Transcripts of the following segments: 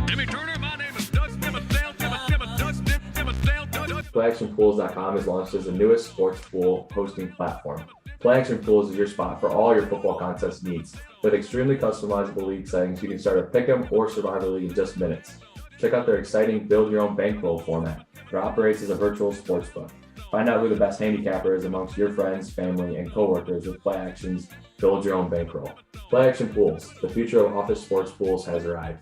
PlayActionPools.com is launched as the newest sports pool hosting platform. Play Action Pools is your spot for all your football contest needs. With extremely customizable league settings, you can start a pick'em or survival league in just minutes. Check out their exciting build-your-own bankroll format, that operates as a virtual sportsbook. Find out who the best handicapper is amongst your friends, family, and coworkers with Play Action's Build Your Own Bankroll. Play Action Pools, the future of office sports pools has arrived.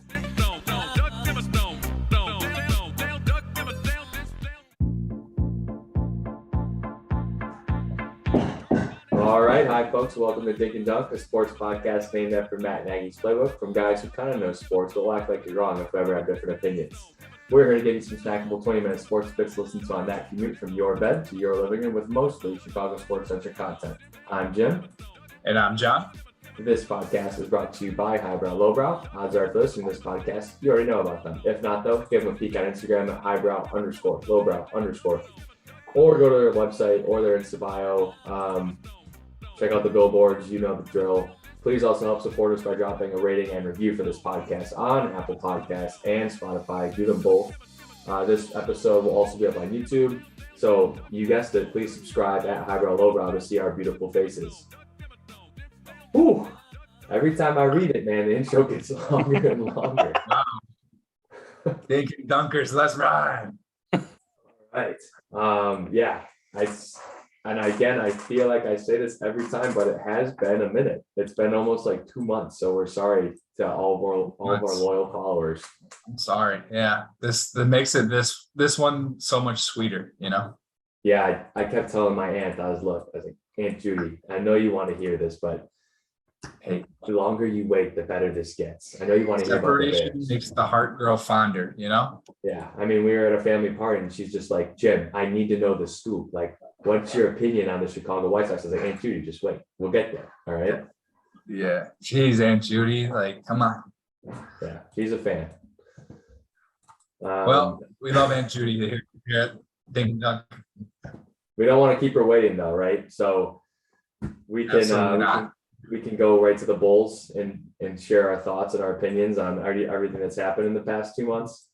All right, hi folks, welcome to Dink and Dunk, a sports podcast named after Matt Nagy's playbook from guys who kind of know sports but will act like you're wrong if you ever have different opinions. We're here to give you some snackable 20-minute sports bits to listen to on that commute from your bed to your living room with mostly Chicago sports-centric content. I'm Jim. And I'm John. This podcast is brought to you by Highbrow, Lowbrow. Odds are if listening to this podcast, you already know about them. If not, though, give them a peek on Instagram at Highbrow_Lowbrow_. Or go to their website or their Insta bio. Check out the billboards, you know the drill. Please also help support us by dropping a rating and review for this podcast on Apple Podcasts and Spotify. Do them both. This episode will also be up on YouTube. So you guessed it, please subscribe at Highbrow Lowbrow to see our beautiful faces. Whew. Every time I read it, man, the intro gets longer and longer. Wow. Dink and Dunkers, let's ride. Right. I feel like I say this every time, but it has been a minute. It's been almost like 2 months. So we're sorry to all of our loyal followers. I'm sorry. Yeah. That makes it this one so much sweeter, you know? Yeah, I kept telling my aunt, I was like, Aunt Judy, I know you want to hear this, but hey, the longer you wait, the better this gets. I know you want to hear about the separation makes the heart grow fonder, you know? Yeah. I mean, we were at a family party and she's just like, Jim, I need to know the scoop. Like, what's your opinion on the Chicago White Sox? I was like, Aunt Judy, just wait. We'll get there. All right. Yeah. Jeez, Aunt Judy, like, come on. Yeah, she's a fan. Well, we love Aunt Judy here at Dink and Dunk. We don't want to keep her waiting though, right? So we can go right to the Bulls and share our thoughts and our opinions on everything that's happened in the past 2 months.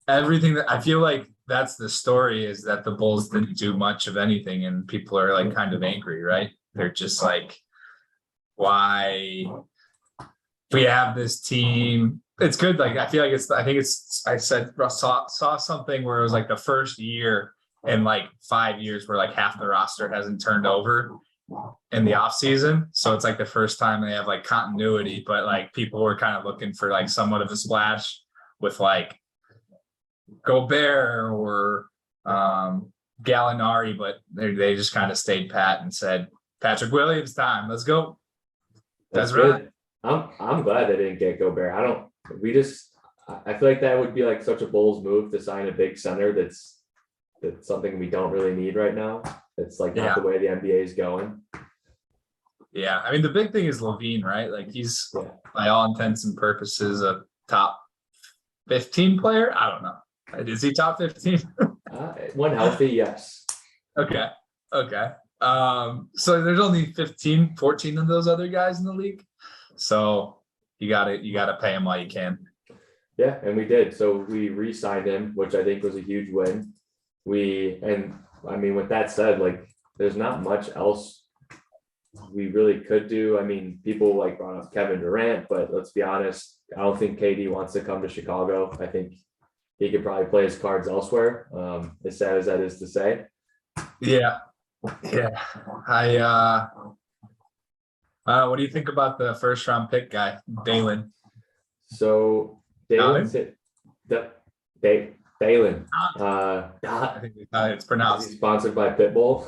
Everything that I feel like that's the story is that the Bulls didn't do much of anything and people are like kind of angry, right? They're just like, why we have this team. It's good. Like, I feel like I saw something where it was like the first year in like 5 years where like half the roster hasn't turned over in the off season. So it's like the first time they have like continuity, but like people were kind of looking for like somewhat of a splash with like Gobert or Gallinari, but they just kind of stayed pat and said, Patrick Williams time, let's go. That's right. I'm glad they didn't get Gobert. I feel like that would be like such a Bulls move to sign a big center that's something we don't really need right now. It's like not the way the NBA is going. Yeah, I mean the big thing is Levine, right? Like he's by all intents and purposes a top 15 player. I don't know. Is he top 15? When healthy, yes. Okay. So there's only 14 of those other guys in the league. So you gotta pay him while you can. Yeah, and we did. So we re-signed him, which I think was a huge win. With that said, like there's not much else we really could do. I mean, people like brought up Kevin Durant, but let's be honest, I don't think KD wants to come to Chicago. I think he could probably play his cards elsewhere. As sad as that is to say. Yeah. What do you think about the first round pick guy, Dalen? So Dalen, Dalen. I think it's pronounced. He's sponsored by Pitbull.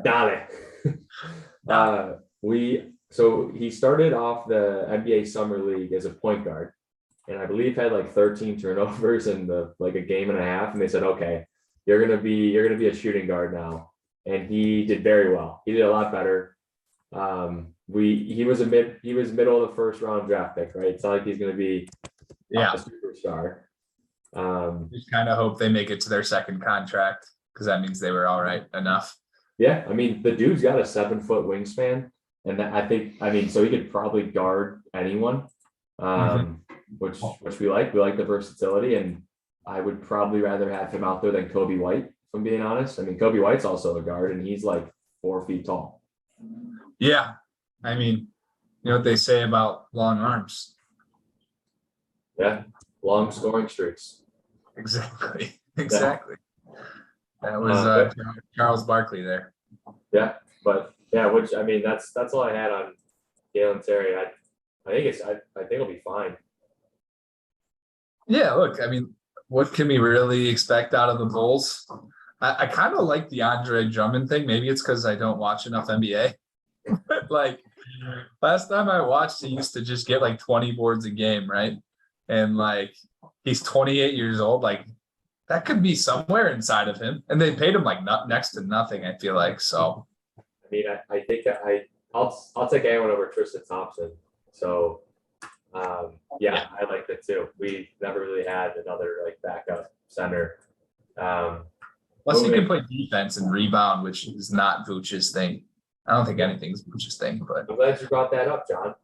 Dale. So he started off the NBA Summer League as a point guard, and I believe had like 13 turnovers in a game and a half. And they said, okay, you're gonna be a shooting guard now. And he did very well. He did a lot better. He was middle of the first round draft pick, right? It's not like he's gonna be a superstar. Just kind of hope they make it to their second contract because that means they were all right enough. Yeah, I mean the dude's got a 7-foot wingspan, and so he could probably guard anyone. which we like. We like the versatility, and I would probably rather have him out there than Kobe White, if I'm being honest. I mean, Kobe White's also a guard, and he's like 4 feet tall. Yeah. I mean, you know what they say about long arms. Yeah, long scoring streaks. Exactly. Exactly. That was But- Charles Barkley there. Yeah, but yeah, which I mean, that's all I had on Galen Terry. I think it'll be fine. Yeah, look, I mean, what can we really expect out of the Bulls? I kind of like the Andre Drummond thing. Maybe it's because I don't watch enough NBA. Like last time I watched, he used to just get like 20 boards a game, right? And like he's 28 years old. Like that could be somewhere inside of him. And they paid him like next to nothing, I feel like. So I mean, I think I'll take anyone over Tristan Thompson. So yeah, I like that too. We never really had another like backup center. Plus, he can play defense and rebound, which is not Vooch's thing. I don't think anything's Vooch's thing, but I'm glad you brought that up, John.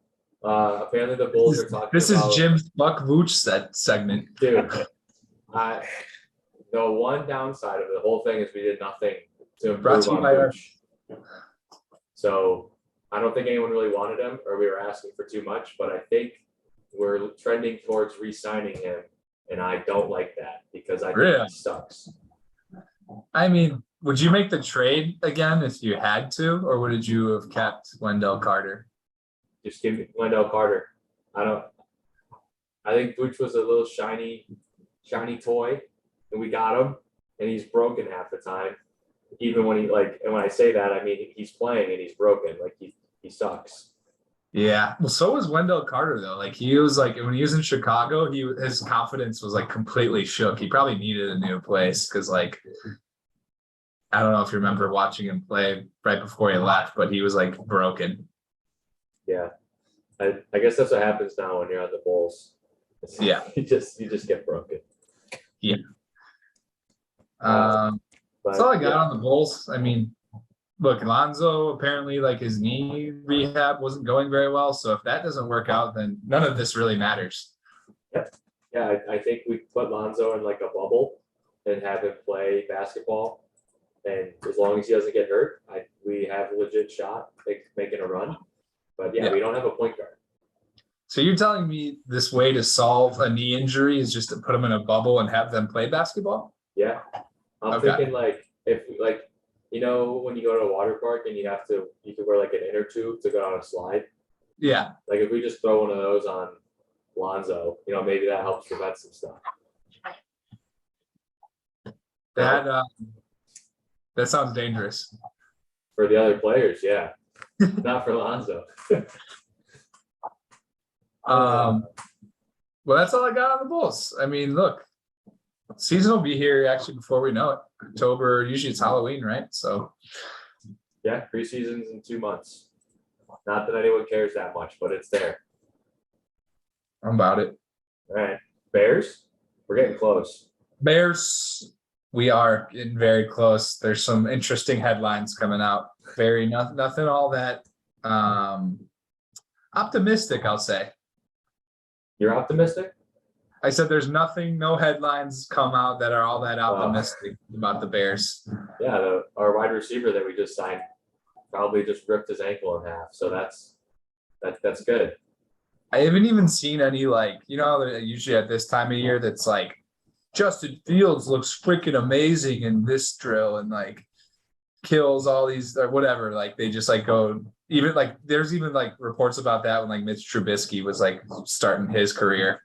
Apparently the Bulls are talking this about is Jim's Buck Vooch segment. dude. The one downside of the whole thing is we did nothing to Brought improve to you on by our- Vooch. So I don't think anyone really wanted him, or we were asking for too much. But I think we're trending towards re-signing him, and I don't like that because I think Really? he sucks. I mean, would you make the trade again if you had to, or would you have kept Wendell Carter? Just give me Wendell Carter. I think Vooch was a little shiny toy, and we got him, and he's broken half the time. Even when and when I say that, I mean he's playing and he's broken. Like he sucks. Yeah. Well, so was Wendell Carter though. Like he was like when he was in Chicago, his confidence was like completely shook. He probably needed a new place because like I don't know if you remember watching him play right before he left, but he was like broken. Yeah, I guess that's what happens now when you're at the Bulls. Yeah. you just get broken. Yeah. But, That's all I got on the Bulls. I mean, look, Lonzo apparently like his knee rehab wasn't going very well. So if that doesn't work out, then none of this really matters. Yeah, I think we put Lonzo in like a bubble and have him play basketball. And as long as he doesn't get hurt, we have a legit shot making a run. But yeah, we don't have a point guard. So you're telling me this way to solve a knee injury is just to put them in a bubble and have them play basketball? Yeah. I'm thinking like if like when you go to a water park and you can wear like an inner tube to go on a slide. Yeah. Like if we just throw one of those on Lonzo, maybe that helps prevent some stuff. That sounds dangerous. For the other players, yeah. Not for Lonzo. Well, that's all I got on the Bulls. I mean, look, season will be here actually before we know it. October, usually it's Halloween, right? So yeah, preseason's in 2 months. Not that anyone cares that much, but it's there. I'm about it. All right. Bears, we're getting close. Bears, we are getting very close. There's some interesting headlines coming out. Nothing all that optimistic, I'll say. You're optimistic? I said there's no headlines come out that are all that optimistic about the Bears. Yeah, our wide receiver that we just signed probably just ripped his ankle in half. So that's good. I haven't even seen any usually at this time of year that's like Justin Fields looks freaking amazing in this drill and like kills all these or whatever. Like they just like go even like there's even like reports about that when like Mitch Trubisky was like starting his career.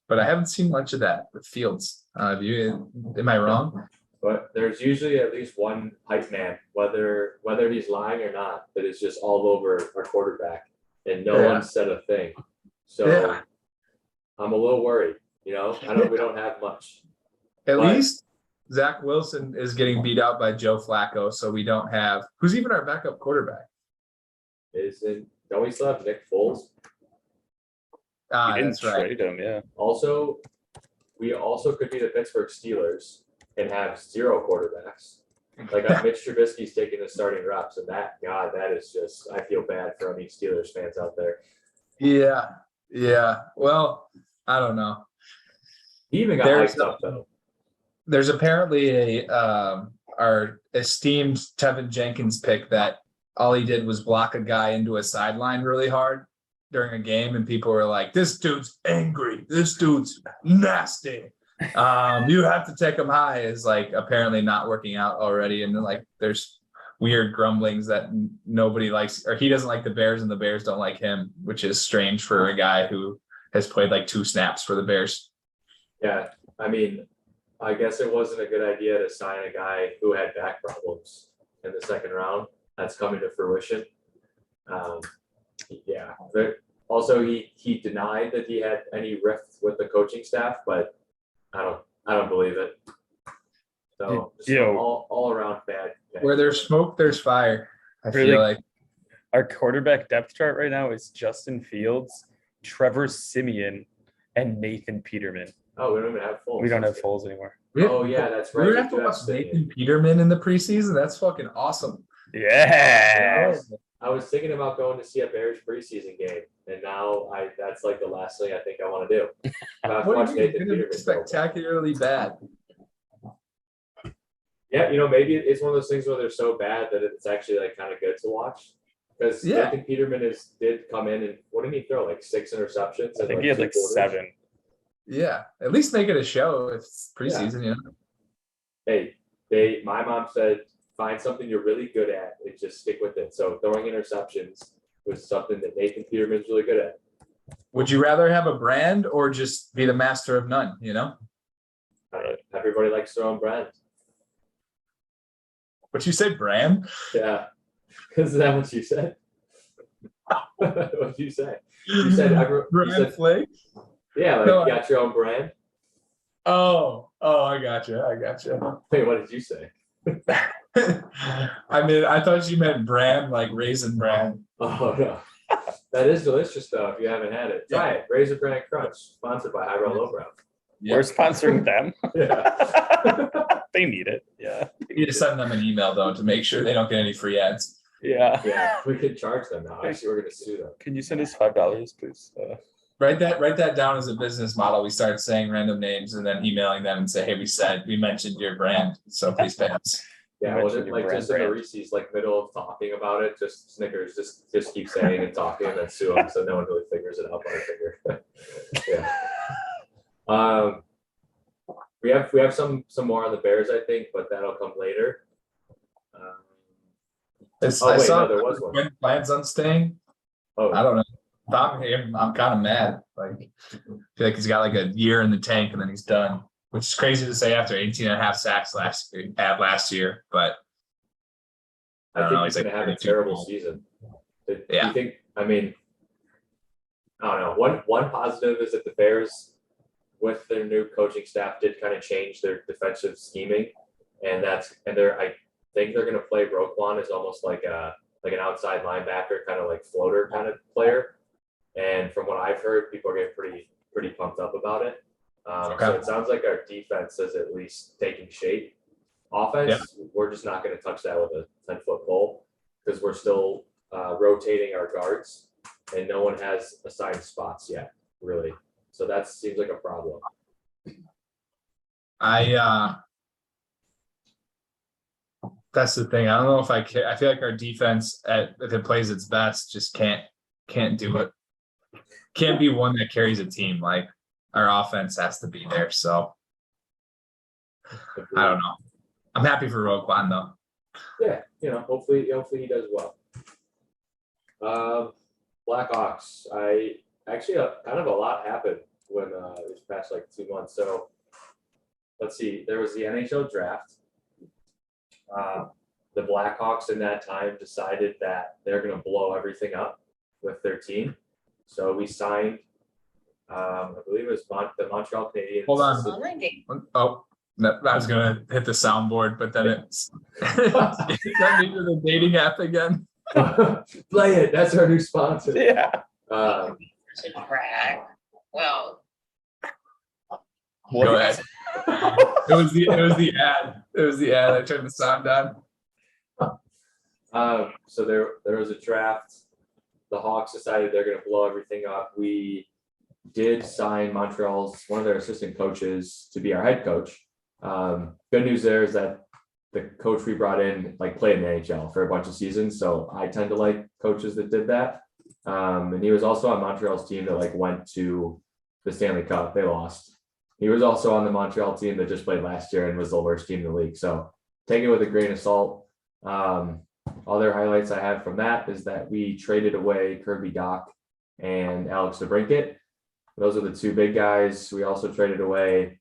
But I haven't seen much of that with Fields. Am I wrong? But there's usually at least one hype man, whether he's lying or not, that is just all over our quarterback, and no one said a thing. So I'm a little worried. We don't have much. At least Zach Wilson is getting beat out by Joe Flacco, so we don't have who's even our backup quarterback. Don't we still have Nick Foles? That's right. Trade him, yeah. Also, we could be the Pittsburgh Steelers and have 0 quarterbacks. Like Mitch Trubisky's taking the starting reps, and that is just I feel bad for any Steelers fans out there. Yeah. Yeah. Well, I don't know. He even got There's hyped up though. there's apparently a our esteemed Tevin Jenkins pick that all he did was block a guy into a sideline really hard during a game, and people were like, "This dude's angry. This dude's nasty. You have to take him high." Is like apparently not working out already, and like there's weird grumblings that nobody likes, or he doesn't like the Bears, and the Bears don't like him, which is strange for a guy who has played like 2 snaps for the Bears. Yeah, I mean, I guess it wasn't a good idea to sign a guy who had back problems in the second round. That's coming to fruition. Yeah. Also, he denied that he had any rift with the coaching staff, but I don't believe it. So just all around bad. Where there's smoke, there's fire. I Really? feel like Our quarterback depth chart right now is Justin Fields, Trevor Siemian, and Nathan Peterman. Oh, we don't even have Foles. We don't have Foles anymore. Oh yeah, that's right. we're gonna have to watch Nathan Peterman in the preseason. That's fucking awesome. Yeah. I was thinking about going to see a Bears preseason game, and now that's like the last thing I think I want to do. What do you mean? It's gonna be spectacularly bad. Yeah, maybe it's one of those things where they're so bad that it's actually like kind of good to watch. Because Nathan Peterman did come in, and what did he throw? Like 6 interceptions? I think he had like 7. Yeah, at least make it a show if it's preseason, Hey, my mom said, find something you're really good at and just stick with it. So throwing interceptions was something that Nathan Peterman's really good at. Would you rather have a brand or just be the master of none? Everybody likes their own brand. What you say, brand? Yeah. Is that what you said? What did you say? You said brand flake? Yeah, like you got your own brand. Oh, I gotcha. Wait, what did you say? I mean, I thought you meant brand, like Raisin Bran. Oh no. That is delicious though, if you haven't had it. Try it. Raisin Bran Crunch, sponsored by Highbrow Lowbrow. We're sponsoring them. Yeah. They need it. Yeah. You need to send them an email though to make sure they don't get any free ads. Yeah. Yeah, we could charge them now. Actually, we're gonna sue them. Can you send us $5, please? Write that down as a business model. We start saying random names and then emailing them and say, hey, we mentioned your brand, so please pay us. Yeah, was it like just in the Reese's like middle of talking about it, just Snickers, just keep saying and talking and then sue them so no one really figures it out by figure. Yeah. We have some more on the Bears, I think, but that'll come later. I saw there was one. Plans on staying. Oh, I don't know. I'm kind of mad. Like, I feel like he's got like a year in the tank and then he's done, which is crazy to say after 18 and a half sacks last year. But I think he's going to have a terrible season. Do you think? I mean, I don't know. One positive is that the Bears, with their new coaching staff, did kind of change their defensive scheming, and I think they're going to play Roquan as almost like an outside linebacker, kind of like floater kind of player. And from what I've heard, people are getting pretty pumped up about it. So it sounds like our defense is at least taking shape. Offense, we're just not going to touch that with a 10-foot pole because we're still rotating our guards, and no one has assigned spots yet, really. So that seems like a problem. That's the thing. I don't know if I care. I feel like our defense, if it plays its best, just can't do it. Can't be one that carries a team. Like our offense has to be there. So I don't know. I'm happy for Roquan though. Yeah, hopefully he does well. Blackhawks. I actually kind of a lot happened when this past like 2 months. So let's see. There was the NHL draft. The Blackhawks in that time decided that they're going to blow everything up with their team. So we signed, I believe it was the Montreal Canadiens. Hold on. Oh, no, I was going to hit the soundboard, but then it's that me to the dating app again. Play it. That's our new sponsor. Yeah. Well, Go ahead. It was the ad. It was the ad. I turned the sound down. So there was a draft. The Hawks decided they're going to blow everything up. We did sign Montreal's one of their assistant coaches to be our head coach. Good news there is that the coach we brought in like played in the NHL for a bunch of seasons, so I tend to like coaches that did that. And he was also on Montreal's team that like went to the Stanley Cup. They lost. He was also on the Montreal team that just played last year and was the worst team in the league. So take it with a grain of salt. Other highlights I have from that is that we traded away Kirby Doc and Alex DeBrincat. Those are the two big guys. We also traded away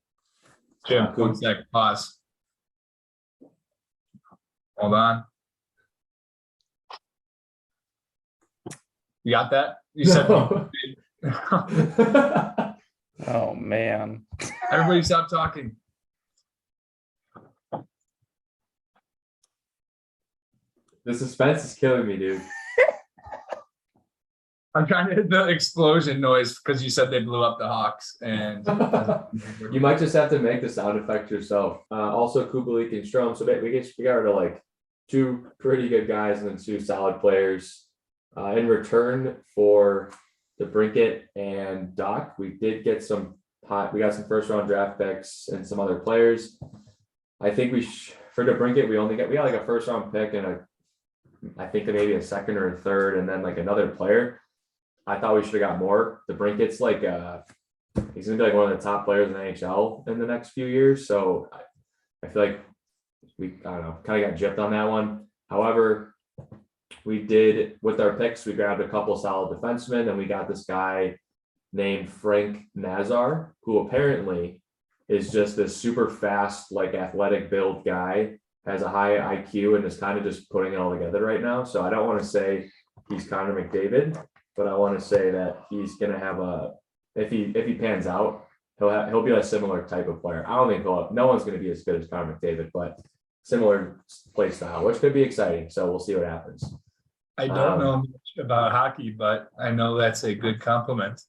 Jim, 1 sec, pause. Hold on. You got that? You said Oh man. everybody stop talking. The suspense is killing me, dude. I'm trying to hit the explosion noise because you said they blew up the Hawks, and You might just have to make the sound effect yourself. Also, Kubalik and Strom. So we got rid of like two pretty good guys and then two solid players. In return for the Brinket and Doc, we did get we got some first round draft picks and some other players. I think for the Brinket, we got like a first round pick and I think maybe a second or a third, and then like another player. I thought we should have got more. The Brinket's like he's gonna be like one of the top players in the NHL in the next few years. So I feel like I don't know, kind of got gypped on that one. However, we did with our picks, we grabbed a couple solid defensemen, and we got this guy named Frank Nazar, who apparently is just this super fast, like athletic build guy, has a high IQ, and is kind of just putting it all together right now. So I don't want to say he's Connor McDavid, but I want to say that he's going to have if he pans out, he'll be a similar type of player. I don't think no one's going to be as good as Connor McDavid, but similar play style, which could be exciting. So we'll see what happens. I don't know much about hockey, but I know that's a good compliment.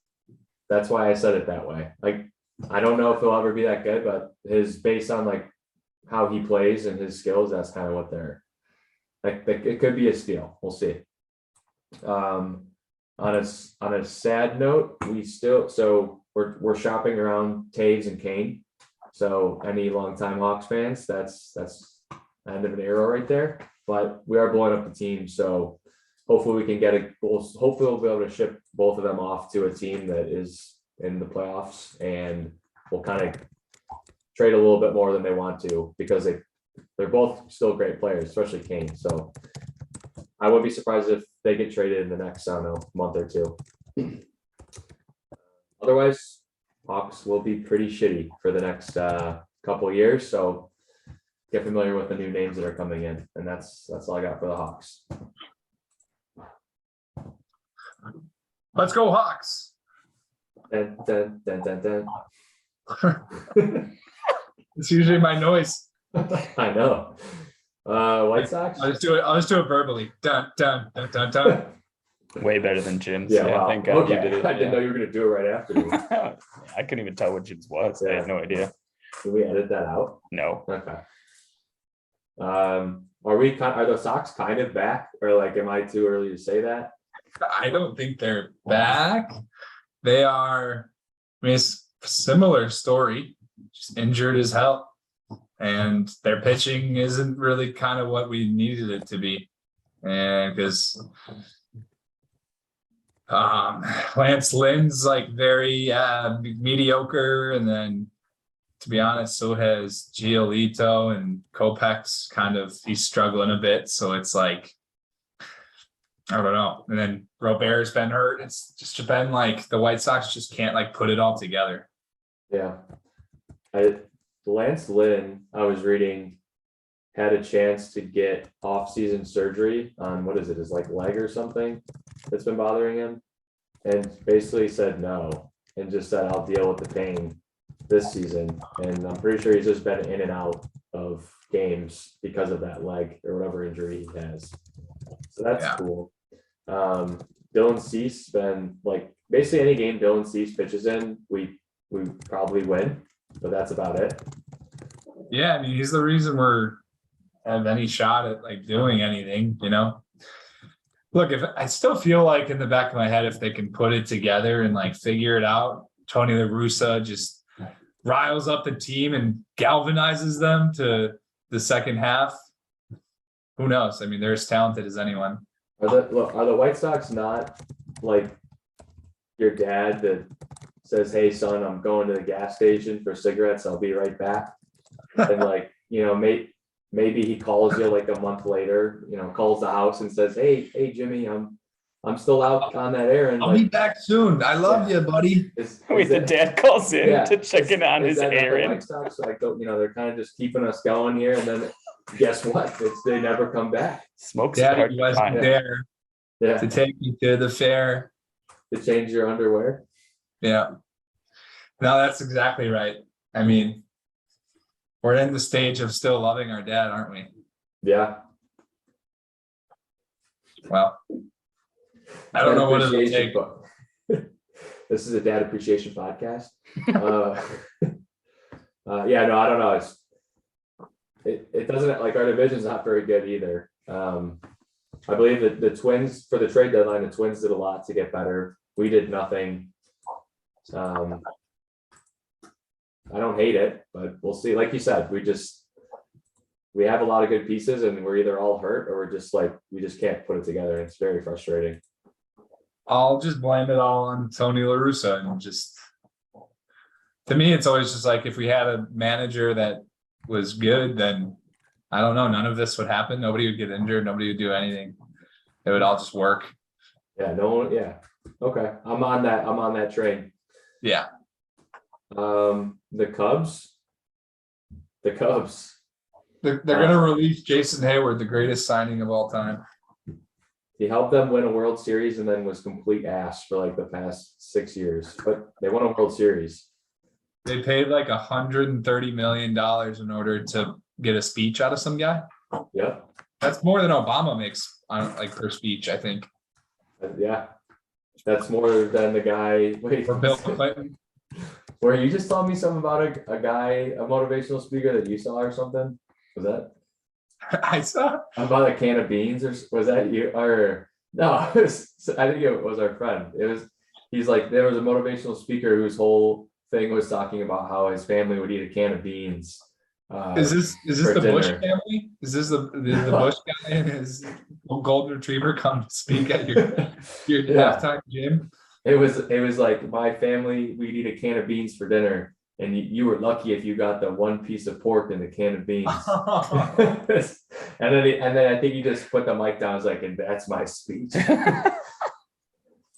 That's why I said it that way. Like, I don't know if he'll ever be that good, but based on like how he plays and his skills, that's kind of what they're like. It could be a steal. We'll see. On a sad note, we're shopping around Taves and Kane. So any longtime Hawks fans, that's the end of an era right there. But we are blowing up the team, so hopefully we can hopefully we'll be able to ship both of them off to a team that is in the playoffs, and we'll kind of trade a little bit more than they want to, because they're both still great players, especially Kane. So I wouldn't be surprised if they get traded in the next, I don't know, month or two. Otherwise, Hawks will be pretty shitty for the next couple of years. So get familiar with the new names that are coming in, and that's all I got for the Hawks. Let's go Hawks. Dun, dun, dun, dun, dun. It's usually my noise. I know. White Sox. I'll just do it verbally. Dun dun dun dun dun. Way better than Jim's. Yeah, wow. Thank God Okay. you did it. I didn't know you were gonna do it right after me. I couldn't even tell what Jim's was. I had no idea. Can we edit that out? No. Okay. Are the Sox kind of back, or like, am I too early to say that? I don't think they're back. They are. I mean, it's a similar story. Just injured as hell, and their pitching isn't really kind of what we needed it to be, and because Lance Lynn's like very mediocre, and then to be honest, so has Giolito, and Kopech's he's struggling a bit. So it's like, I don't know. And then Robert's been hurt. It's just been like the White Sox just can't like put it all together. Yeah. Lance Lynn, I was reading, had a chance to get off-season surgery on, what is it, his like leg or something that's been bothering him, and basically said no, and just said, I'll deal with the pain this season. And I'm pretty sure he's just been in and out of games because of that leg or whatever injury he has. So that's cool. Dylan Cease been like, basically any game Dylan Cease pitches in, we probably win, but that's about it. Yeah, I mean, he's the reason we're have any shot at like doing anything, you know. Look, if I still feel like in the back of my head, if they can put it together and like figure it out, Tony La Russa just riles up the team and galvanizes them to the second half. Who knows? I mean, they're as talented as anyone. Are the White Sox not like your dad that says, "Hey son, I'm going to the gas station for cigarettes. I'll be right back." And like, maybe he calls you like a month later, calls the house and says, "Hey Jimmy, I'm still out on that errand. I'll be back soon. I love you, buddy." Wait, the dad calls in to check in on his that not the errand. White Sox? Like, they're kind of just keeping us going here, and then guess what? They never come back. Smoke's hard Daddy to wasn't find. there Yeah, to take me to the fair. to change your underwear. Yeah. No, that's exactly right. I mean, we're in the stage of still loving our dad, aren't we? Yeah. Well, I don't know what it'll Appreciation, take. but this is a dad appreciation podcast. Yeah, no, I don't know. It doesn't, like, our division's not very good either. I believe that the Twins, for the trade deadline, the Twins did a lot to get better. We did nothing. I don't hate it, but we'll see. Like you said, we have a lot of good pieces, and we're either all hurt or we just can't put it together. And it's very frustrating. I'll just blame it all on Tony La Russa, and just, to me, it's always just like, if we had a manager that was good, then I don't know, none of this would happen. Nobody would get injured. Nobody would do anything. It would all just work. Yeah, no one. Yeah. Okay. I'm on that train. Yeah. The Cubs. They're going to release Jason Hayward, the greatest signing of all time. He helped them win a World Series and then was complete ass for like the past 6 years, but they won a World Series. They paid like $130 million in order to get a speech out of some guy. Yep. That's more than Obama makes on like per speech, I think. Yeah. That's more than the guy. Wait, Or Bill Clinton. where you just told me something about a guy, a motivational speaker that you saw or something? Was that I saw. about a can of beans, or was that you? Or no, I think it was our friend. He's like, there was a motivational speaker whose whole thing was talking about how his family would eat a can of beans. Is this for the Bush dinner. family? Is this the Bush guy and his golden retriever come to speak at your Yeah. halftime gym? It was like, my family, we'd eat a can of beans for dinner, and you were lucky if you got the one piece of pork in the can of beans. and then I think he just put the mic down. I was like, and that's my speech.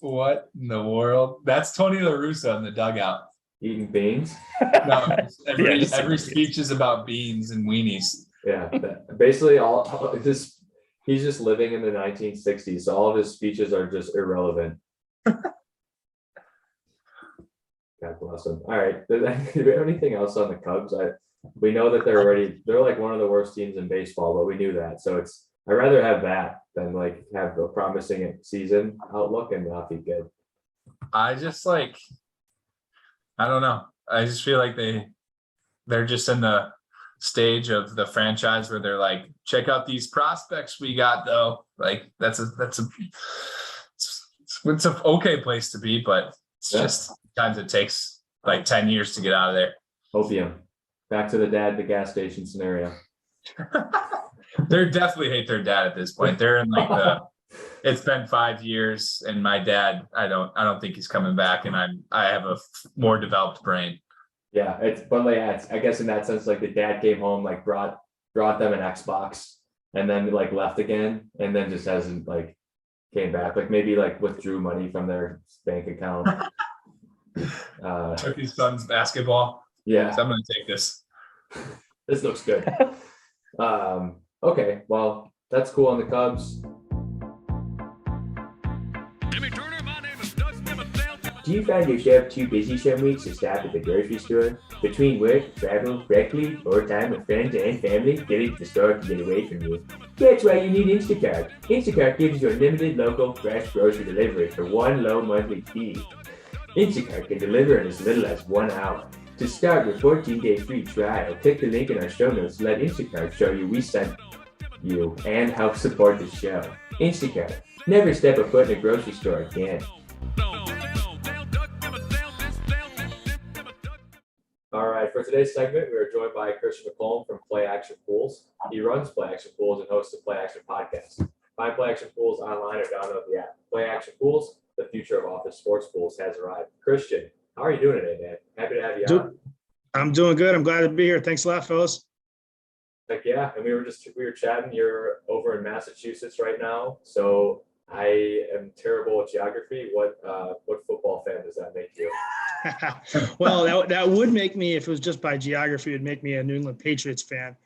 What in the world? That's Tony La Russa in the dugout. Eating beans. No, every Yeah, speech is about beans and weenies. Yeah, basically all this. He's just living in the 1960s, so all of his speeches are just irrelevant. God bless him. All right, do we have anything else on the Cubs? We know that they're like one of the worst teams in baseball, but we knew that. So I'd rather have that than like have a promising season outlook and not be good. I just like, I don't know. I just feel like they're just in the stage of the franchise where they're like, check out these prospects we got though. Like it's an okay place to be, but it's just sometimes it takes like 10 years to get out of there. Opium. Back to the gas station scenario. They definitely hate their dad at this point. They're in like it's been 5 years, and my dad, I don't think he's coming back, and I have a more developed brain. Yeah, I guess in that sense, like the dad came home, like brought them an Xbox, and then like left again, and then just hasn't like came back, like maybe like withdrew money from their bank account. Took his son's basketball. Yeah, So I'm gonna take this. this looks good. Okay, well, that's cool on the Cubs. Do you find yourself too busy some weeks to stop at the grocery store? Between work, travel, rec league, or time with friends and family, getting to the store can get away from you. That's why you need Instacart. Instacart gives you unlimited local fresh grocery delivery for one low monthly fee. Instacart can deliver in as little as 1 hour. To start your 14-day free trial, click the link in our show notes to let Instacart show you we sent you and help support the show. Instacart, Never step a foot in a grocery store again. All right, for today's segment, we are joined by Christian McCollum from Play Action Pools. He runs Play Action Pools and hosts the Play Action podcast. Find Play Action Pools online or download the app. Play Action Pools, the future of office sports pools has arrived. Christian, how are you doing today, man? Happy to have you on. I'm doing good. I'm glad to be here. Thanks a lot, fellas. Heck yeah, and we were chatting. You're over in Massachusetts right now, so I am terrible at geography. What football fan does that make you? Well, that would make me, if it was just by geography, it would make me a New England Patriots fan.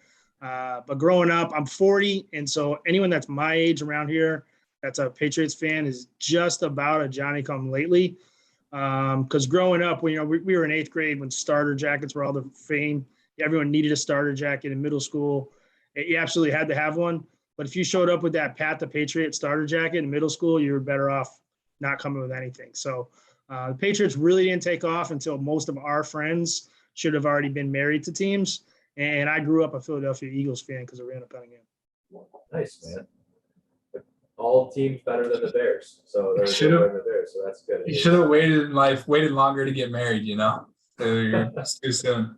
But growing up, I'm 40, and so anyone that's my age around here that's a Patriots fan is just about a Johnny-come-lately. Because growing up, we were in 8th grade when starter jackets were all the fame. Everyone needed a starter jacket in middle school. You absolutely had to have one. But if you showed up with that Pat the Patriot starter jacket in middle school, you were better off not coming with anything. So the Patriots really didn't take off until most of our friends should have already been married to teams. And I grew up a Philadelphia Eagles fan because of Randall Cunningham. Nice, man. All teams better than the Bears. So they're better than the Bears. So that's good. You should have waited longer to get married, It's too soon.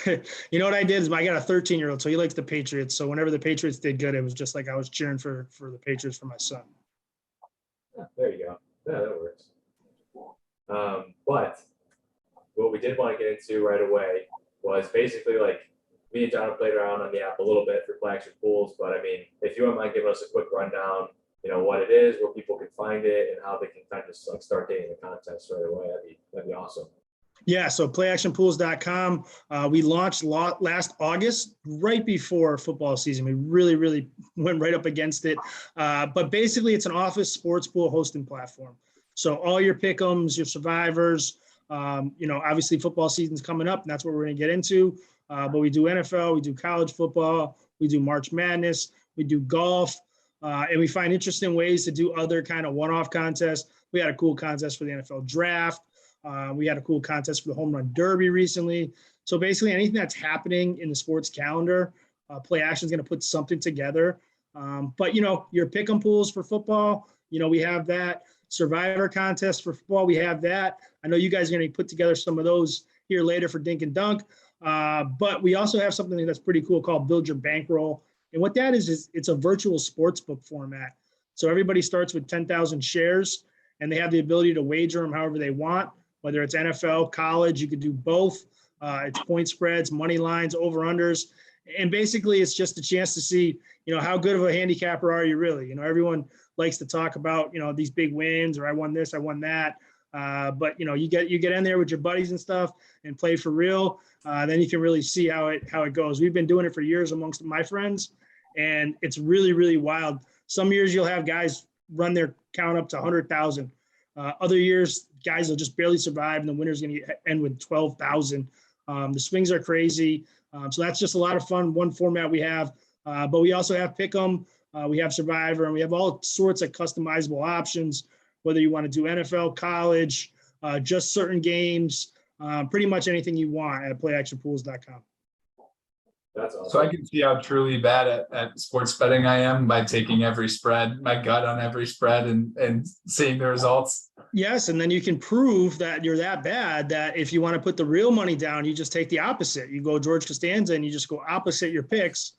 You know what I did is I got a 13-year-old, so he likes the Patriots. So whenever the Patriots did good, it was just like I was cheering for the Patriots for my son. Yeah, there you go. Yeah, that works. But what we did want to get into right away was basically like me and John have played around on the app a little bit for Play Action Pools. But I mean, if you wouldn't mind giving us a quick rundown, what it is, where people can find it, and how they can kind of just like start dating the contest right away, that'd be awesome. Yeah, so playactionpools.com. We launched last August, right before football season. We really went right up against it. But basically, it's an office sports pool hosting platform. So all your pick'ems, your survivors, obviously football season's coming up, and that's what we're going to get into. But we do NFL, we do college football, we do March Madness, we do golf, and we find interesting ways to do other kind of one-off contests. We had a cool contest for the NFL draft. We had a cool contest for the home run derby recently. So basically anything that's happening in the sports calendar, Play Action is going to put something together. But your pick 'em pools for football, we have that. Survivor contest for football, we have that. I know you guys are going to put together some of those here later for Dink and Dunk. But we also have something that's pretty cool called Build Your Bankroll. And what that is it's a virtual sports book format. So everybody starts with 10,000 shares, and they have the ability to wager them however they want. Whether it's NFL, college, you could do both. It's point spreads, money lines, over-unders. And basically, it's just a chance to see, how good of a handicapper are you really? Everyone likes to talk about, these big wins, or I won this, I won that. But, you get in there with your buddies and stuff and play for real. Then you can really see how it goes. We've been doing it for years amongst my friends, and it's really wild. Some years you'll have guys run their count up to 100,000. Other years, guys will just barely survive, and the winner's going to end with 12,000. The swings are crazy. So that's just a lot of fun. One format we have, but we also have Pick'em, we have Survivor, and we have all sorts of customizable options, whether you want to do NFL, college, just certain games, pretty much anything you want at playactionpools.com. That's awesome. So I can see how truly bad at sports betting I am by taking every spread, my gut on every spread, and seeing the results. Yes, and then you can prove that you're that bad that if you want to put the real money down, you just take the opposite. You go George Costanza and you just go opposite your picks.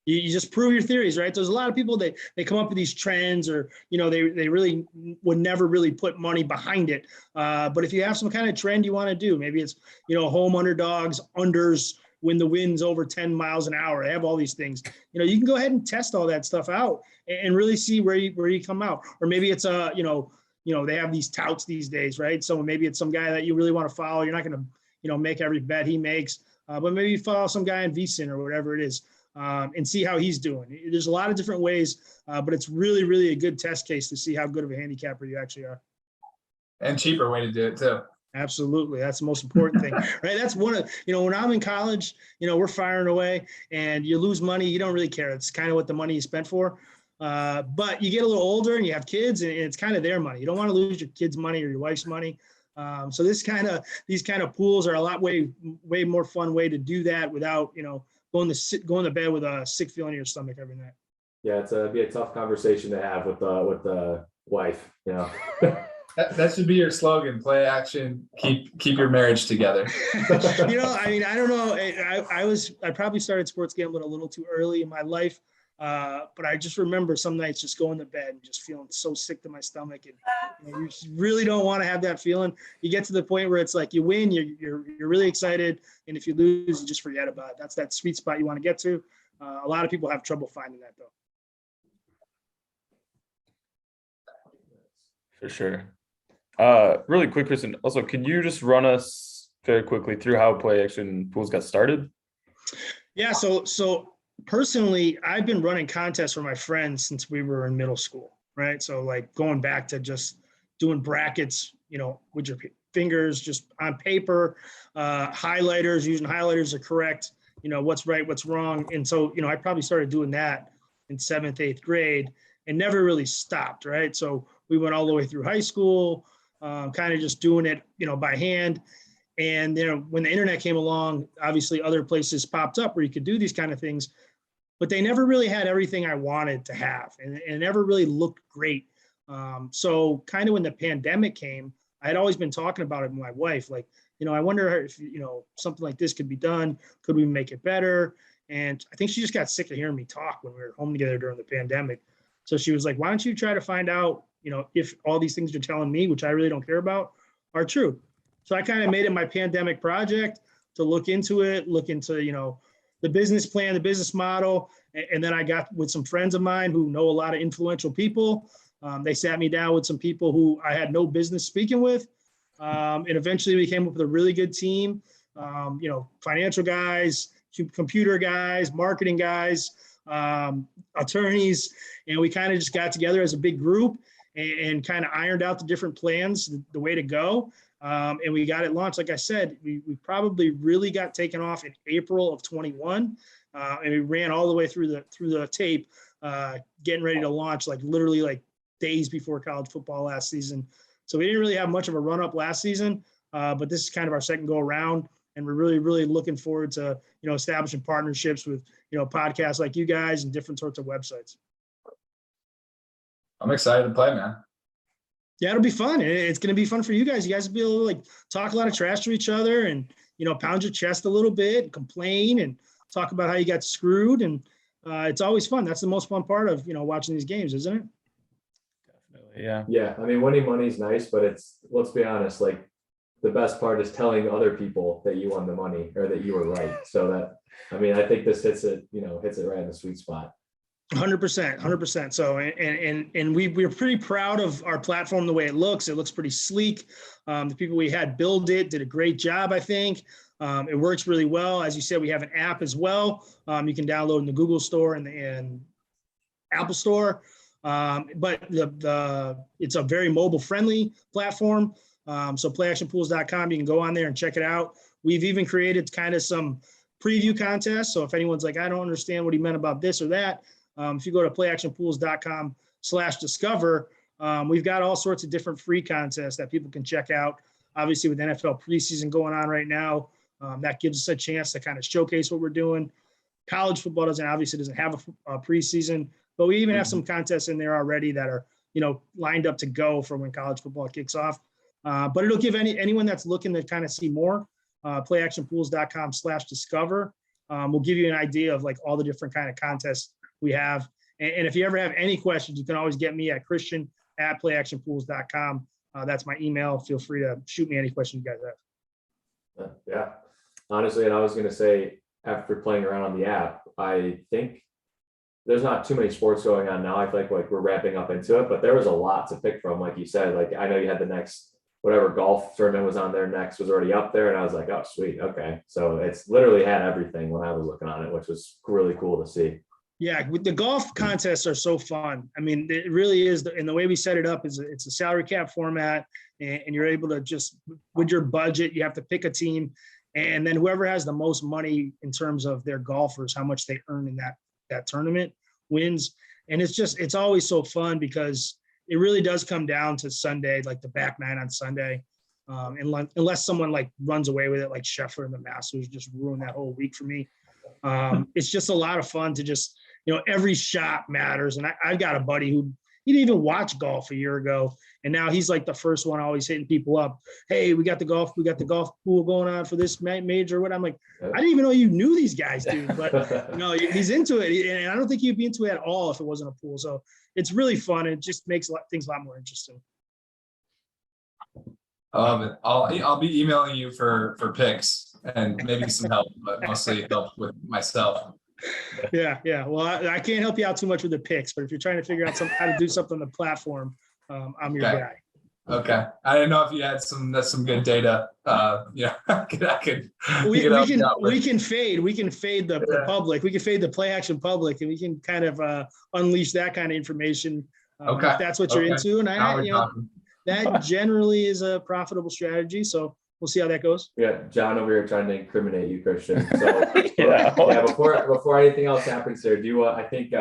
You just prove your theories, right? There's a lot of people they come up with these trends, or they really would never really put money behind it. But if you have some kind of trend you want to do, maybe it's home underdogs, unders, when the wind's over 10 miles an hour. They have all these things. You can go ahead and test all that stuff out and really see where you come out. Or maybe it's they have these touts these days, right? So maybe it's some guy that you really want to follow. You're not going to make every bet he makes, but maybe you follow some guy in VSiN or whatever it is, and see how he's doing. There's a lot of different ways, but it's really a good test case to see how good of a handicapper you actually are. And cheaper way to do it too. Absolutely. That's the most important thing, right? That's one of, when I'm in college, we're firing away and you lose money. You don't really care. It's kind of what the money you spent for. But you get a little older and you have kids, and it's kind of their money. You don't want to lose your kids' money or your wife's money. So these kind of pools are a lot way more fun way to do that without, going to bed with a sick feeling in your stomach every night. Yeah, be a tough conversation to have with the wife, you know. That should be your slogan, play action, keep your marriage together. You know, I mean, I don't know. I probably started sports gambling a little too early in my life. But I just remember some nights just going to bed and just feeling so sick to my stomach. And you just really don't want to have that feeling. You get to the point where it's like you win, you're really excited. And if you lose, you just forget about it. That's that sweet spot you want to get to. A lot of people have trouble finding that though. For sure. Really quick, Kristen. Also, can you just run us very quickly through how play action pools got started? Yeah. So personally, I've been running contests for my friends since we were in middle school, right? So like going back to just doing brackets, you know, with your fingers, just on paper, highlighters, using highlighters to correct, you know, what's right, what's wrong. And so, you know, I probably started doing that in 7th, 8th grade and never really stopped, right? So we went all the way through high school, kind of just doing it, you know, by hand. And, you know, when the internet came along, obviously other places popped up where you could do these kind of things, but they never really had everything I wanted to have, and it never really looked great. So kind of when the pandemic came, I had always been talking about it with my wife, like, you know, I wonder if, you know, something like this could be done. Could we make it better? And I think she just got sick of hearing me talk when we were home together during the pandemic. So she was like, why don't you try to find out, you know, if all these things you're telling me, which I really don't care about, are true. So I kind of made it my pandemic project to look into, you know, the business plan, the business model. And then I got with some friends of mine who know a lot of influential people. They sat me down with some people who I had no business speaking with. And eventually we came up with a really good team, you know, financial guys, computer guys, marketing guys, attorneys. And we kind of just got together as a big group and kind of ironed out the different plans, the way to go. And we got it launched. Like I said, we probably really got taken off in April of 21. And we ran all the way through the tape, getting ready to launch, like literally like days before college football last season. So we didn't really have much of a run up last season, but this is kind of our second go around. And we're really, really looking forward to, you know, establishing partnerships with, you know, podcasts like you guys and different sorts of websites. I'm excited to play, man. Yeah, it'll be fun. It's going to be fun for you guys. You guys will be able to like talk a lot of trash to each other and, you know, pound your chest a little bit, and complain and talk about how you got screwed. And it's always fun. That's the most fun part of, you know, watching these games, isn't it? Definitely, yeah. Yeah, I mean, winning money is nice, but let's be honest, like the best part is telling other people that you won the money or that you were right. So that, I mean, I think this hits it right in the sweet spot. 100%. So, and we're pretty proud of our platform, the way it looks. It looks pretty sleek. The people we had build it did a great job, I think. It works really well. As you said, we have an app as well. You can download in the Google Store and the Apple Store. But it's a very mobile friendly platform. So playactionpools.com, you can go on there and check it out. We've even created kind of some preview contests. So if anyone's like, I don't understand what he meant about this or that, if you go to playactionpools.com/discover, we've got all sorts of different free contests that people can check out. Obviously with NFL preseason going on right now, that gives us a chance to kind of showcase what we're doing. College football doesn't have a preseason, but we even have some contests in there already that are, you know, lined up to go for when college football kicks off. But it'll give anyone that's looking to kind of see more, playactionpools.com/discover. We'll give you an idea of like all the different kind of contests we have. And if you ever have any questions, you can always get me at christian@playactionpools.com. That's my email. Feel free to shoot me any question you guys have. Yeah, honestly, and I was going to say, after playing around on the app, I think there's not too many sports going on now. I feel like we're wrapping up into it, but there was a lot to pick from. Like you said, like I know you had the next, whatever golf tournament was on there next was already up there. And I was like, oh, sweet. Okay. So it's literally had everything when I was looking on it, which was really cool to see. Yeah, with the golf contests are so fun. I mean, it really is. And the way we set it up is it's a salary cap format, and you're able to just, with your budget, you have to pick a team, and then whoever has the most money in terms of their golfers, how much they earn in that tournament, wins. And it's always so fun because it really does come down to Sunday, like the back nine on Sunday. Unless someone like runs away with it, like Scheffler in the Masters just ruined that whole week for me. It's just a lot of fun to just, every shot matters. And I've got a buddy who he didn't even watch golf a year ago. And now he's like the first one always hitting people up. Hey, we got the golf pool going on for this major. What I'm like, I didn't even know you knew these guys, dude. But he's into it. And I don't think he'd be into it at all if it wasn't a pool. So it's really fun. It just makes things a lot more interesting. I'll be emailing you for picks and maybe some help, but mostly help with myself. Yeah. Well, I can't help you out too much with the picks, but if you're trying to figure out how to do something on the platform, I'm your guy. Okay. I didn't know if you had some good data. I could. We can fade the public. We can fade the play action public, and we can kind of unleash that kind of information. Okay. If that's what you're into, and that generally is a profitable strategy. So we'll see how that goes. Yeah, John over here trying to incriminate you, Christian. So before anything else happens there, I think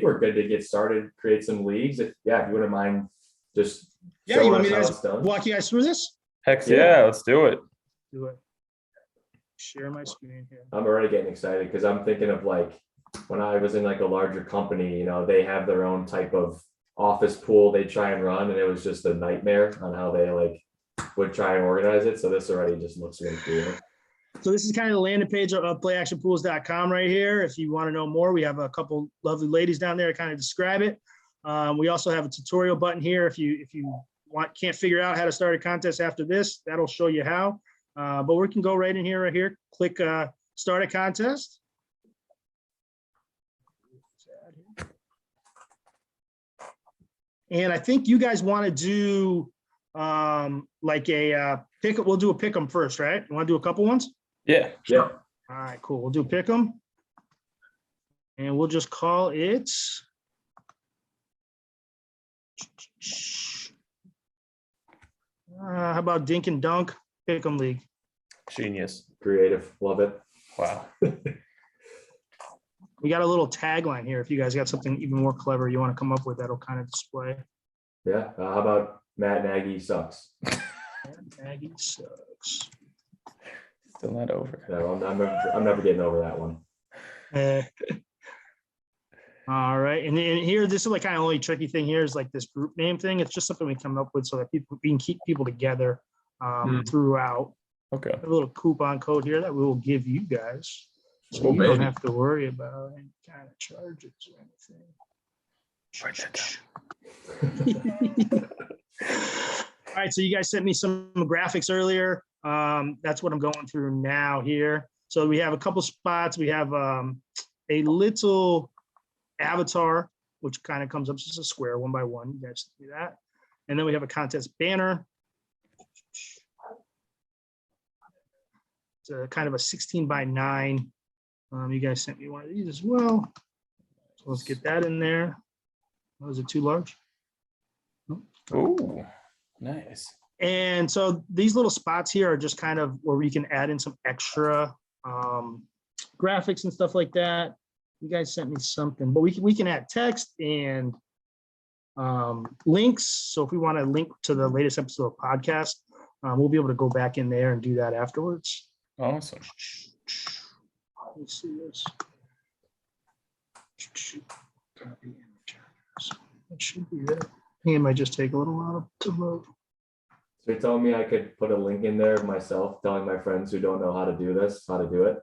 we're good to get started, create some leagues. If you wouldn't mind just you want me to walk you guys through this? Heck yeah, let's do it. Do it. Share my screen here. I'm already getting excited because I'm thinking of like when I was in like a larger company, they have their own type of office pool they try and run, and it was just a nightmare on how they like would try and organize it. So this already just looks really cool. So this is kind of the landing page of playactionpools.com right here. If you want to know more, we have a couple lovely ladies down there to kind of describe it. We also have a tutorial button here. If you can't figure out how to start a contest after this, that'll show you how. But we can go right in here, click start a contest. And I think you guys want to do like a pick. We'll do a pick 'em first, right? You want to do a couple ones? Yeah. Yeah. All right, cool. We'll do pick 'em, and we'll just call it. How about Dink and Dunk pick 'em league? Genius. Creative, love it. Wow. We got a little tagline here. If you guys got something even more clever you want to come up with, that'll kind of display. Yeah. How about Matt Nagy sucks? Matt Nagy sucks. Still not over. No, I'm never getting over that one. All right, and here, this is like kind of only tricky thing here is like this group name thing. It's just something we come up with so that we can keep people together throughout. Okay. A little coupon code here that we will give you guys. So Oh, you don't baby. have to worry about any kind of charges or anything. All right, so you guys sent me some graphics earlier. That's what I'm going through now here. So we have a couple spots. We have a little avatar, which kind of comes up as a square 1 by 1. You guys see that. And then we have a contest banner. It's a kind of a 16 by 9. You guys sent me one of these as well. So let's get that in there. Was it too large? Nope. Ooh, nice. And so these little spots here are just kind of where we can add in some extra graphics and stuff like that. You guys sent me something, but we can add text and links. So if we want to link to the latest episode of podcast, we'll be able to go back in there and do that afterwards. Awesome. Let me see this. It should be there. It might just take a little while to load. So you're telling me I could put a link in there myself, telling my friends who don't know how to do this, how to do it?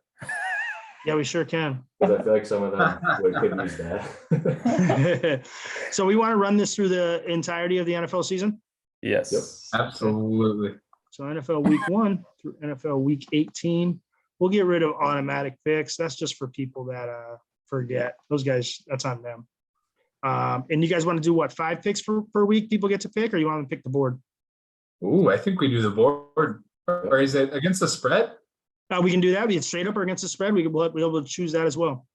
Yeah, we sure can. Because I feel like some of them could use that. So we want to run this through the entirety of the NFL season? Yes. Yep. Absolutely. So NFL week 1 through NFL week 18. We'll get rid of automatic picks. That's just for people that forget. Those guys, that's on them. And you guys want to do what, 5 picks per week people get to pick, or you want to pick the board? Ooh, I think we do the board. Or is it against the spread? We can do that. We can straight up or against the spread. We'll be able to choose that as well.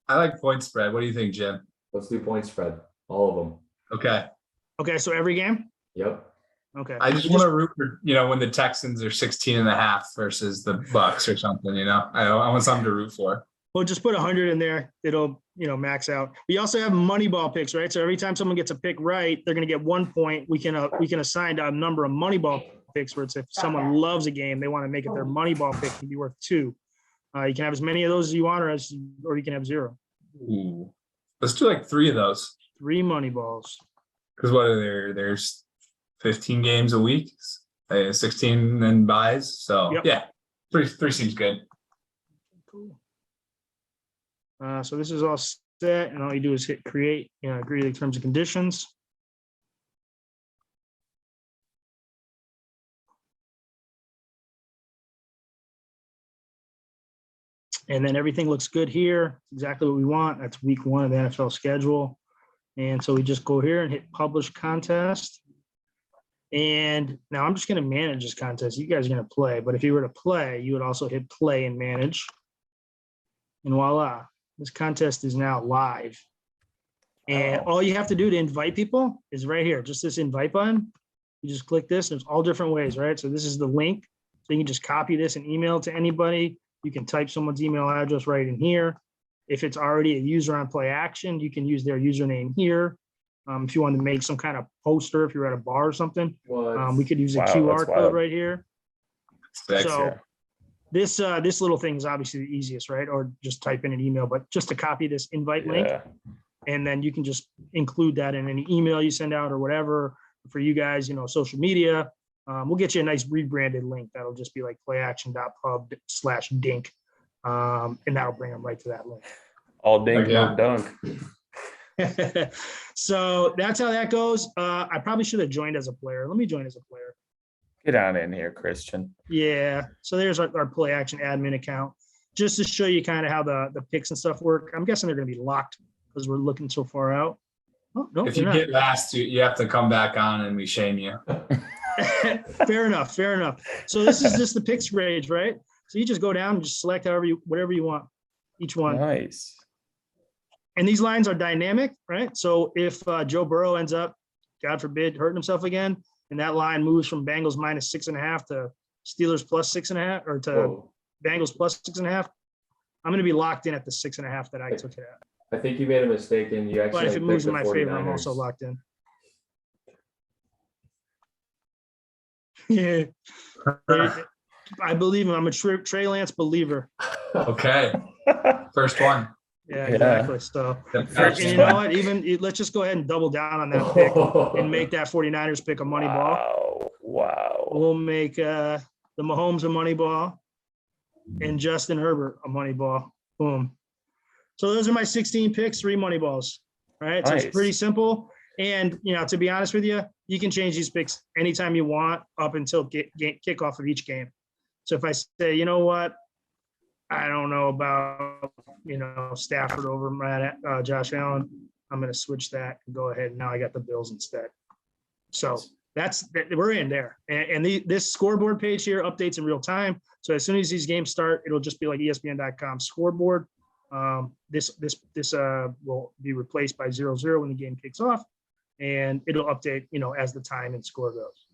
I like point spread. What do you think, Jim? Let's do point spread, all of them. Okay. Okay, so every game? Yep. Okay. I just want to root for, when the Texans are 16.5 versus the Bucks or something, I want something to root for. Well, just put 100 in there. It'll, max out. We also have Moneyball picks, right? So every time someone gets a pick right, they're going to get 1 point. We can assign a number of Moneyball picks where it's if someone loves a game, they want to make it their Moneyball pick to be worth 2. You can have as many of those as you want, or you can have 0. Ooh. Let's do like 3 of those. 3 money balls. Because what are there? There's 15 games a week, 16 then buys. So Yep. yeah, three seems good. Cool. So this is all set, and all you do is hit create, agree to the terms and conditions. And then everything looks good here. Exactly what we want. That's week 1 of the NFL schedule. And so we just go here and hit publish contest. And now I'm just going to manage this contest. You guys are going to play, but if you were to play, you would also hit play and manage. And voila, this contest is now live. And all you have to do to invite people is right here, just this invite button. You just click this. There's all different ways, right? So this is the link. So you can just copy this and email it to anybody. You can type someone's email address right in here. If it's already a user on Play Action, you can use their username here. If you want to make some kind of poster, if you're at a bar or something, we could use a QR code right here. So this little thing is obviously the easiest, right? Or just type in an email, but just to copy this invite link, and then you can just include that in any email you send out or whatever. For you guys, social media, we'll get you a nice rebranded link that'll just be like playaction.pub/dink, and that'll bring them right to that link. All dink, no dunk. So that's how that goes. I probably should have joined as a player. Let me join as a player. Get on in here, Christian. Yeah. So there's our Play Action admin account, just to show you kind of how the picks and stuff work. I'm guessing they're going to be locked because we're looking so far out. Oh, no, if you get last, you have to come back on and we shame you. Fair enough. So this is just the picks range, right? So you just go down and just select whatever you want, each one. Nice. And these lines are dynamic, right? So if Joe Burrow ends up, God forbid, hurting himself again, and that line moves from Bengals -6.5 to Steelers +6.5, or to Bengals +6.5, I'm going to be locked in at the 6.5 that I took it at. I think you made a mistake and you actually. But if it moves in picked my the favor, I'm 49ers. also locked in. Yeah. I believe him. I'm a Trey Lance believer. Okay. First one. Yeah, exactly. So, and you know what? Let's just go ahead and double down on that pick and make that 49ers pick a money ball. Wow. We'll make the Mahomes a money ball and Justin Herbert a money ball. Boom. So those are my 16 picks, 3 money balls. All right. Nice. So it's pretty simple. And, to be honest with you, you can change these picks anytime you want up until kickoff of each game. So if I say, you know what, I don't know about, Stafford over Josh Allen, I'm going to switch that and go ahead. Now I got the Bills instead. So we're in there. And this scoreboard page here updates in real time. So as soon as these games start, it'll just be like ESPN.com scoreboard. This will be replaced by 0-0 when the game kicks off, and it'll update, as the time and score goes.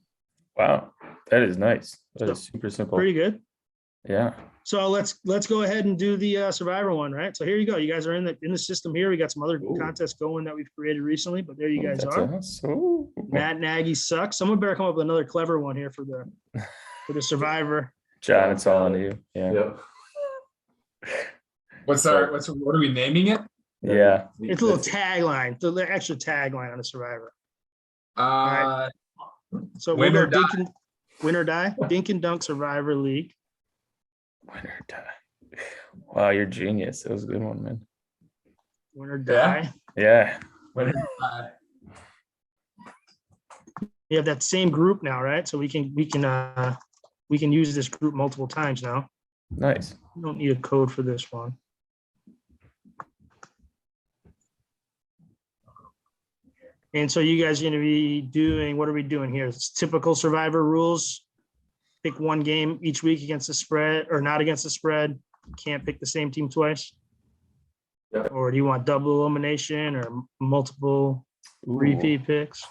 Wow. That is nice. That is super simple. Pretty good. Yeah. So let's go ahead and do the Survivor one, right? So here you go. You guys are in the system here. We got some other contests going that we've created recently, but there you guys are. Awesome. Matt Nagy sucks. Someone better come up with another clever one here for the Survivor. John, it's all on you. Yeah. Yep. What are we naming it? Yeah. It's a little tagline, the extra tagline on the Survivor. Right. So win or die. Win or die. Dink and Dunk Survivor League. Win or die. Wow, you're genius. That was a good one, man. Win or die. Yeah. Win or die. You have that same group now, right? So we can use this group multiple times now. Nice. We don't need a code for this one. And so you guys are going to be doing, what are we doing here? It's typical Survivor rules. Pick one game each week against the spread or not against the spread. You can't pick the same team twice. Yep. Or do you want double elimination or multiple repeat picks?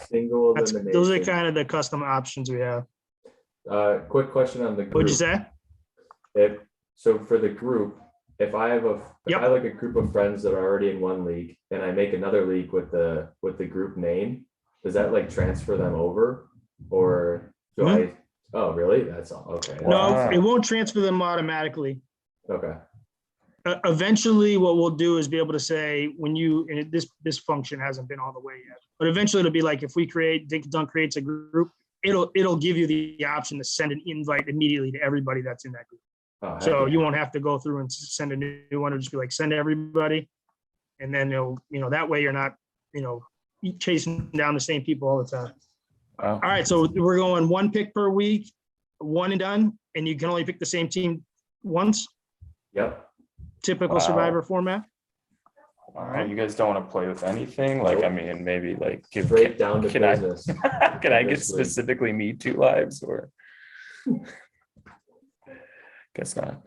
Single elimination. Those are kind of the custom options we have. Quick question on the group. What'd you say? So for the group, if I have a group of friends that are already in one league and I make another league with the group name, does that like transfer them over, or do I? Oh, really? That's all. Okay. No, it won't transfer them automatically. Okay. Eventually what we'll do is be able to say when you, and this function hasn't been all the way yet, but eventually it'll be like, if we create, Dink and Dunk creates a group, it'll give you the option to send an invite immediately to everybody that's in that group. Oh, So heck you yeah. won't have to go through and send a new one. It'll just be like, send to everybody. And then that way you're not, chasing down the same people all the time. Wow. All right. So we're going 1 pick per week, one and done. And you can only pick the same team once, Yep. typical Wow. Survivor format. All right. You guys don't want to play with anything? Like, I mean, maybe like Straight down to can I- business. can I get This week. specifically me 2 lives or? Guess not.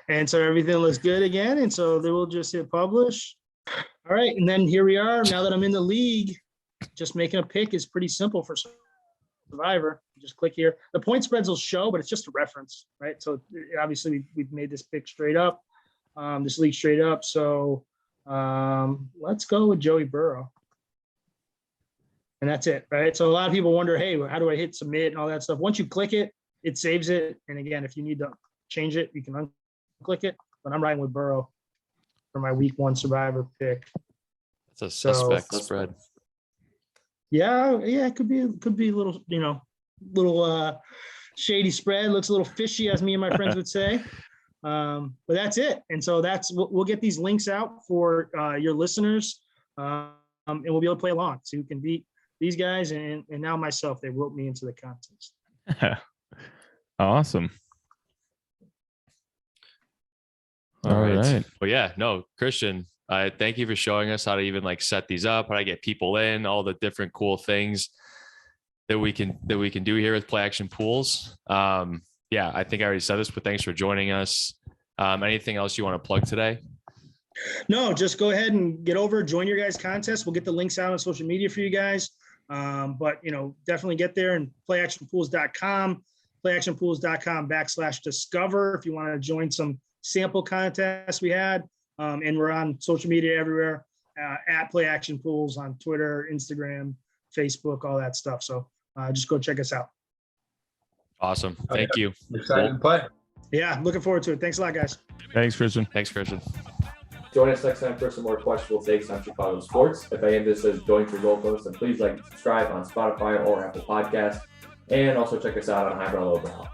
And so everything looks good again. And so they will just hit publish. All right. And then here we are. Now that I'm in the league, just making a pick is pretty simple for Survivor. Just click here. The point spreads will show, but it's just a reference, right? So obviously we've made this pick straight up, this league straight up. So let's go with Joey Burrow. And that's it, right? So a lot of people wonder, hey, how do I hit submit and all that stuff? Once you click it, it saves it. And again, if you need to change it, you can unclick it. But I'm riding with Burrow for my week 1 Survivor pick. It's a suspect So- spread. Yeah, it could be a little, little shady spread. Looks a little fishy, as me and my friends would say. But that's it. And so we'll get these links out for your listeners, and we'll be able to play along. So you can beat these guys and now myself. They wrote me into the contest. Awesome. All right. right. But yeah, no, Christian, thank you for showing us how to even like set these up, how to get people in, all the different cool things that we can do here with Play Action Pools. Yeah, I think I already said this, but thanks for joining us. Anything else you want to plug today? No, just go ahead and get over, join your guys' contest. We'll get the links out on social media for you guys. But definitely get there and playactionpools.com, playactionpools.com/discover if you want to join some sample contests we had. And we're on social media everywhere, at Play Action Pools on Twitter, Instagram, Facebook, all that stuff. So just go check us out. Awesome. Thank you. Excited to play. Yeah, looking forward to it. Thanks a lot, guys. Thanks, Christian. Thanks, Christian. Join us next time for some more questionable takes on Chicago sports. If any of this has joined your goalpost, then please like and subscribe on Spotify or Apple Podcasts. And also check us out on Highbrow Lowbrow.